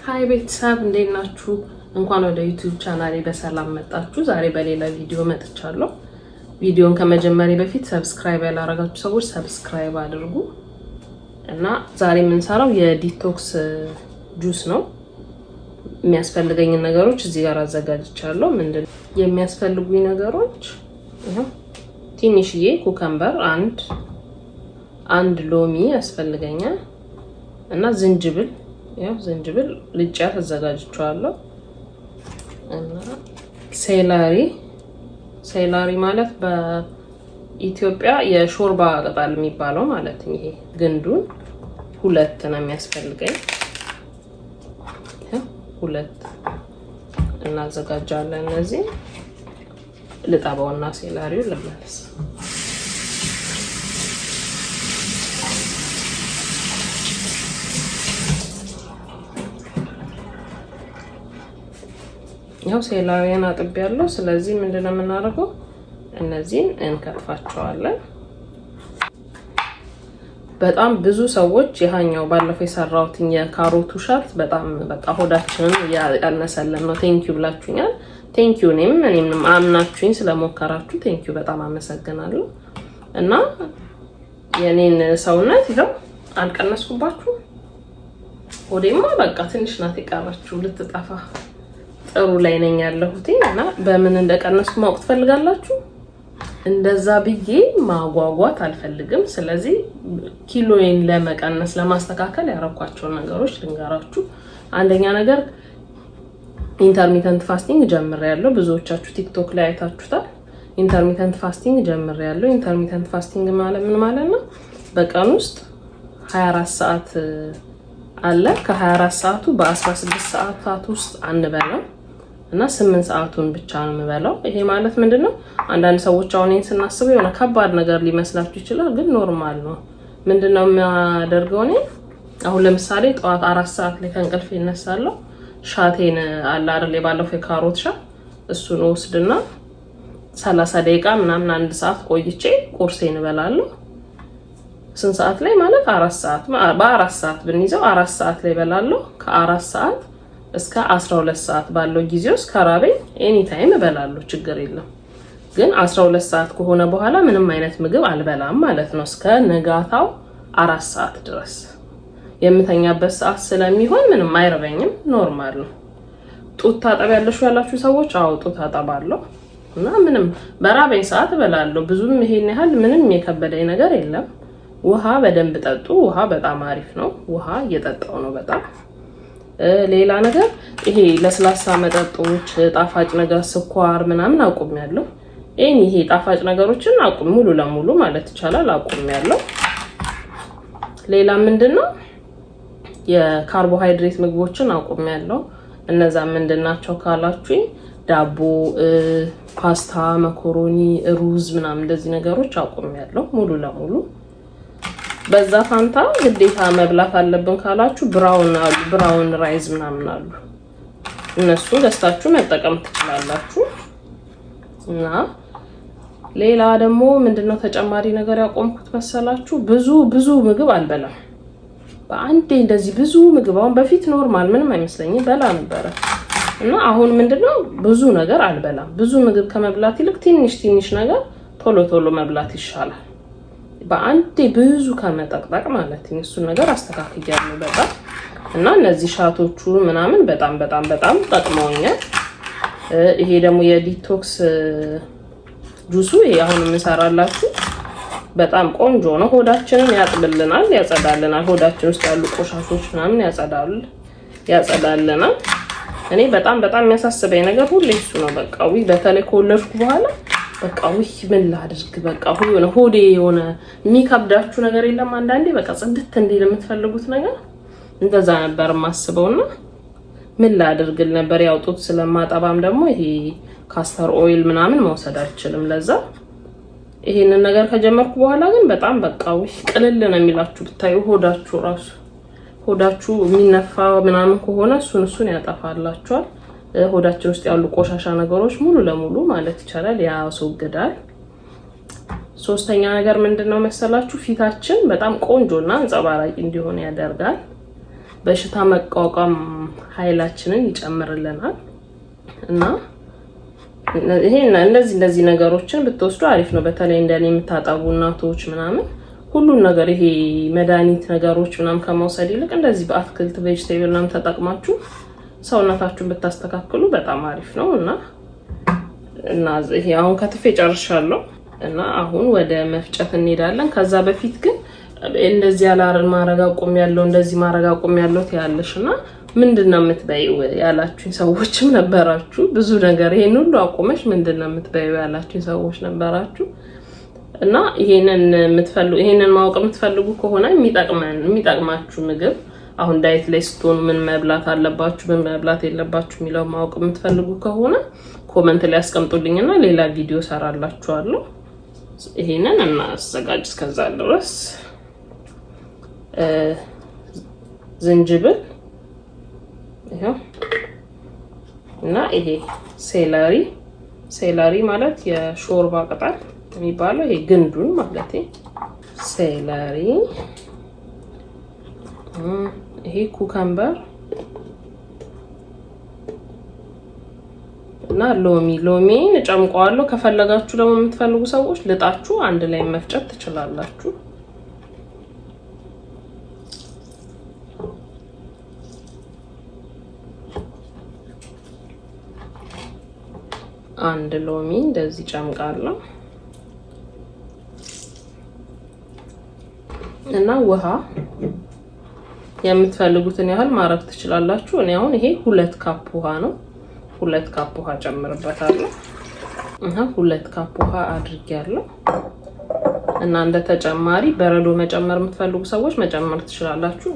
ሃይ ቤተሰብ እንዴት ናችሁ? እንኳን ወደ ዩቲዩብ ቻናሌ በሰላም መጣችሁ። ዛሬ በሌላ ቪዲዮ መጥቻለሁ። ቪዲዮን ከመጀመሪያ በፊት ሰብስክራይብ ያላረጋችሁ ሰዎች ሰብስክራይብ አድርጉ እና ዛሬ የምንሰራው የዲቶክስ ጁስ ነው። የሚያስፈልገኝ ነገሮች እዚህ ጋር አዘጋጅቻለሁ። ምንድነው የሚያስፈልጉኝ ነገሮች? ትንሽዬ ኩከምበር አንድ ሎሚ ያስፈልገኛል እና ዝንጅብል ዝንጅብል ልጫ ተዘጋጅቻለሁ እና ሴላሪ ማለት በኢትዮጵያ የሾርባ ቅጠል የሚባለው ማለት ነው። ይሄ ግንዱን ሁለት ነው የሚያስፈልገኝ። ሁለት እናዘጋጃለን። እነዚህ ልጣባውና ሴላሪው ለማለስ ያው ሴላሪያን አጥቤያለሁ። ስለዚህ ምንድነው የምናደርገው? እነዚህን እንከትፋቸዋለን። በጣም ብዙ ሰዎች ይሃኛው ባለፈው የሰራሁት የካሮቱ ሻርት በጣም በቃ ሆዳችንን ያነሰለን ነው ቴንኪዩ ብላችሁኛል። ቴንኪዩ እኔም አምናችሁኝ ስለሞከራችሁ ቴንኪዩ በጣም አመሰግናለሁ። እና የኔን ሰውነት ይሄው አልቀነስኩባችሁ። ሆዴማ በቃ ትንሽ ናት የቀረችው ልትጠፋ። ጥሩ ላይ ነኝ ያለሁት እና በምን እንደቀነስኩ ማወቅ ትፈልጋላችሁ? እንደዛ ብዬ ማጓጓት አልፈልግም። ስለዚህ ኪሎዬን ለመቀነስ ለማስተካከል ያረኳቸው ነገሮች ልንገራችሁ። አንደኛ ነገር ኢንተርሚተንት ፋስቲንግ ጀምሬያለሁ። ብዙዎቻችሁ ቲክቶክ ላይ አይታችሁታል። ኢንተርሚተንት ፋስቲንግ ጀምሬያለሁ። ኢንተርሚተንት ፋስቲንግ ማለት ምን ማለት ነው? በቀን ውስጥ 24 ሰዓት አለ። ከ24 ሰዓቱ በ16 ሰዓታት ውስጥ አንበላም እና 8 ሰዓቱን ብቻ ነው የምበላው። ይሄ ማለት ምንድነው? አንዳንድ ሰዎች አሁን ይሄን ስናስበው የሆነ ከባድ ነገር ሊመስላችሁ ይችላል፣ ግን ኖርማል ነው። ምንድነው የሚያደርገው? እኔ አሁን ለምሳሌ ጠዋት 4 ሰዓት ላይ ከእንቅልፍ እነሳለሁ። ሻቴን አለ አይደል የባለፈው የካሮት ሻት እሱን ወስድና 30 ደቂቃ ምናምን 1 ሰዓት ቆይቼ ቁርሴን እበላለሁ። ስንት ሰዓት ላይ ማለት 4 ሰዓት በ4 ሰዓት ብንይዘው 4 ሰዓት ላይ እበላለሁ። ከ4 ሰዓት እስከ 12 ሰዓት ባለው ጊዜ ውስጥ ከራበኝ ኤኒ ታይም እበላለሁ፣ ችግር የለም። ግን 12 ሰዓት ከሆነ በኋላ ምንም አይነት ምግብ አልበላም ማለት ነው። እስከ ንጋታው 4 ሰዓት ድረስ የምተኛበት ሰዓት ስለሚሆን ምንም አይረበኝም፣ ኖርማል ነው። ጡት ታጠቢያለሽ ያላችሁ ሰዎች አዎ ጡት አጠባለሁ እና ምንም በራበኝ ሰዓት እበላለሁ። ብዙም ይሄን ያህል ምንም የከበደኝ ነገር የለም። ውሃ በደንብ ጠጡ። ውሃ በጣም አሪፍ ነው። ውሃ እየጠጣው ነው በጣም። ሌላ ነገር ይሄ ለስላሳ መጠጦች፣ ጣፋጭ ነገር፣ ስኳር ምናምን አቁሜያለሁ። ይሄ ጣፋጭ ነገሮችን ሙሉ ለሙሉ ማለት ይቻላል አቁሜያለሁ። ሌላ ምንድነው? የካርቦሃይድሬት ምግቦችን አቁሜያለሁ። እነዛ ምንድናቸው ካላችሁኝ ዳቦ፣ ፓስታ፣ መኮሮኒ፣ ሩዝ ምናምን እንደዚህ ነገሮች አቁሜያለሁ ሙሉ ለሙሉ። በዛ ፋንታ ግዴታ መብላት አለብን ካላችሁ ብራውን ራይዝ ምናምን አሉ፣ እነሱን ገዝታችሁ መጠቀም ትችላላችሁ። እና ሌላ ደግሞ ምንድነው ተጨማሪ ነገር ያቆምኩት መሰላችሁ? ብዙ ምግብ አልበላም በአንዴ እንደዚህ ብዙ ምግብ። አሁን በፊት ኖርማል ምንም አይመስለኝም በላ ነበረ እና አሁን ምንድነው ብዙ ነገር አልበላም። ብዙ ምግብ ከመብላት ይልቅ ትንሽ ነገር ቶሎ መብላት ይሻላል። በአንዴ ብዙ ከመጠቅጠቅ ማለት ነው። እሱን ነገር አስተካክያለሁ በጣም እና እነዚህ ሻቶቹ ምናምን በጣም ጠቅመውኛል። ይሄ ደግሞ የዲቶክስ ጁሱ ይሄ አሁን የምሰራላችሁ በጣም ቆንጆ ነው። ሆዳችንን ያጥብልናል፣ ያጸዳልናል። ሆዳችን ውስጥ ያሉ ቆሻሾች ምናምን ያጸዳልናል። እኔ በጣም የሚያሳስበኝ ነገር ሁሌ እሱ ነው። በቃ በተለይ ከወለድኩ በኋላ በቃ ምን ላድርግ በቃ ሆዴ የሆነ የሚከብዳችሁ ነገር የለም። አንዳንዴ በቃ ጽድት እንዲል የምትፈልጉት ነገር እንደዛ ነበር የማስበውና ምን ላድርግል ነበር። ያውጡት ስለማጠባም ደግሞ ይሄ ካስተር ኦይል ምናምን መውሰድ አልችልም። ለዛ ይሄንን ነገር ከጀመርኩ በኋላ ግን በጣም በቃ ቅልል ነው የሚላችሁ። ብታዩ ሆዳችሁ የሚነፋ ምናምን ከሆነ እሱን ያጠፋላችኋል። ሆዳችን ውስጥ ያሉ ቆሻሻ ነገሮች ሙሉ ለሙሉ ማለት ይቻላል ያስወግዳል። ሶስተኛ ነገር ምንድነው መሰላችሁ? ፊታችን በጣም ቆንጆና አንጸባራቂ እንዲሆን ያደርጋል። በሽታ መቋቋም ኃይላችንን ይጨምርልናል እና ይሄ እንደዚህ ነገሮችን ብትወስዱ አሪፍ ነው። በተለይ እንደኔ የምታጠቡ እናቶች ምናምን ሁሉን ነገር ይሄ መድኃኒት ነገሮች ምናምን ከመውሰድ ይልቅ እንደዚህ በአትክልት ቬጂቴብል ምናምን ተጠቅማችሁ ሰውነታችሁን ብታስተካክሉ በጣም አሪፍ ነው እና ይሄ አሁን ከትፌ ጨርሻለሁ እና አሁን ወደ መፍጨት እንሄዳለን። ከዛ በፊት ግን እንደዚህ ያላርን ማረጋቆም ያለው እንደዚህ ማረጋቆም ያለው ያለሽና ምንድነው የምትበይው ያላችሁኝ ሰዎችም ነበራችሁ። ብዙ ነገር ይሄን ሁሉ አቆመሽ ምንድነው የምትበይው ያላችሁኝ ሰዎች ነበራችሁ እና ይሄንን ማወቅ የምትፈልጉ ከሆነ የሚጠቅማችሁ ምግብ አሁን ዳይት ላይ ስትሆኑ ምን መብላት አለባችሁ ምን መብላት የለባችሁ የሚለው ማወቅ የምትፈልጉ ከሆነ ኮሜንት ላይ አስቀምጡልኝና ሌላ ቪዲዮ ሰራላችኋለሁ። ይሄንን እናዘጋጅ። እስከዛ ድረስ ዝንጅብል ይሄው እና ይሄ ሴለሪ ማለት የሾርባ ቅጠል የሚባለው ይሄ ግንዱን ማለት ሴለሪ፣ ይሄ ኩከምበር እና ሎሚን ጨምቀዋለሁ። ከፈለጋችሁ ደግሞ የምትፈልጉ ሰዎች ልጣችሁ አንድ ላይ መፍጨት ትችላላችሁ። አንድ ሎሚ እንደዚህ ጨምቃለሁ እና ውሃ የምትፈልጉትን ያህል ማረግ ትችላላችሁ። እኔ አሁን ይሄ 2 ካፕ ውሃ ነው። 2 ካፕ ውሃ ጨምርበታለሁ እና 2 ካፕ ውሃ አድርጌያለሁ እና እንደ ተጨማሪ በረዶ መጨመር የምትፈልጉ ሰዎች መጨመር ትችላላችሁ።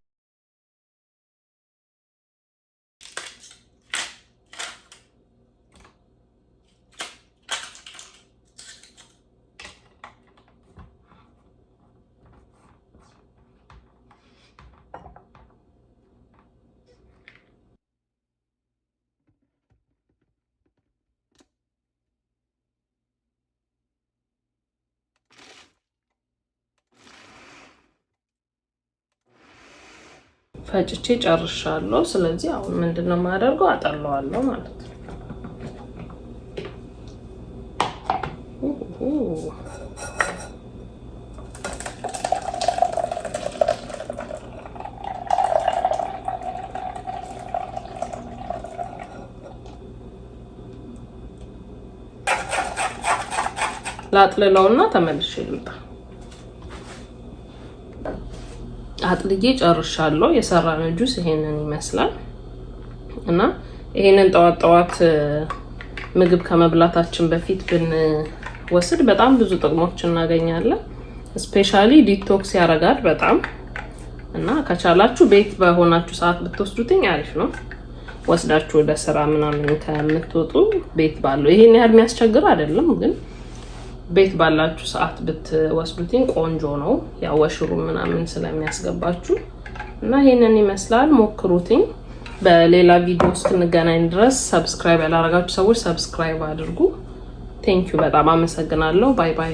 ፈጭቼ ጨርሻለሁ። ስለዚህ አሁን ምንድነው የማደርገው አጠለዋለሁ ማለት ነው። ላጥልለውና ተመልሼ ልምጣ። አጥልዬ ጨርሻለሁ። የሰራነው ጁስ ይሄንን ይመስላል እና ይሄንን ጠዋት ምግብ ከመብላታችን በፊት ብንወስድ በጣም ብዙ ጥቅሞች እናገኛለን። ስፔሻሊ ዲቶክስ ያረጋል በጣም እና ከቻላችሁ ቤት በሆናችሁ ሰዓት ብትወስዱትኝ አሪፍ ነው። ወስዳችሁ ወደ ስራ ምናምን ከምትወጡ ቤት ባለው ይሄን ያህል የሚያስቸግር አይደለም፣ ግን ቤት ባላችሁ ሰዓት ብትወስዱትኝ ቆንጆ ነው። ያው ወሽሩ ምናምን ስለሚያስገባችሁ እና ይሄንን ይመስላል። ሞክሩትኝ። በሌላ ቪዲዮ ውስጥ እንገናኝ ድረስ ሰብስክራይብ ያላረጋችሁ ሰዎች ሰብስክራይብ አድርጉ። ቴንኪዩ በጣም አመሰግናለሁ። ባይ ባይ።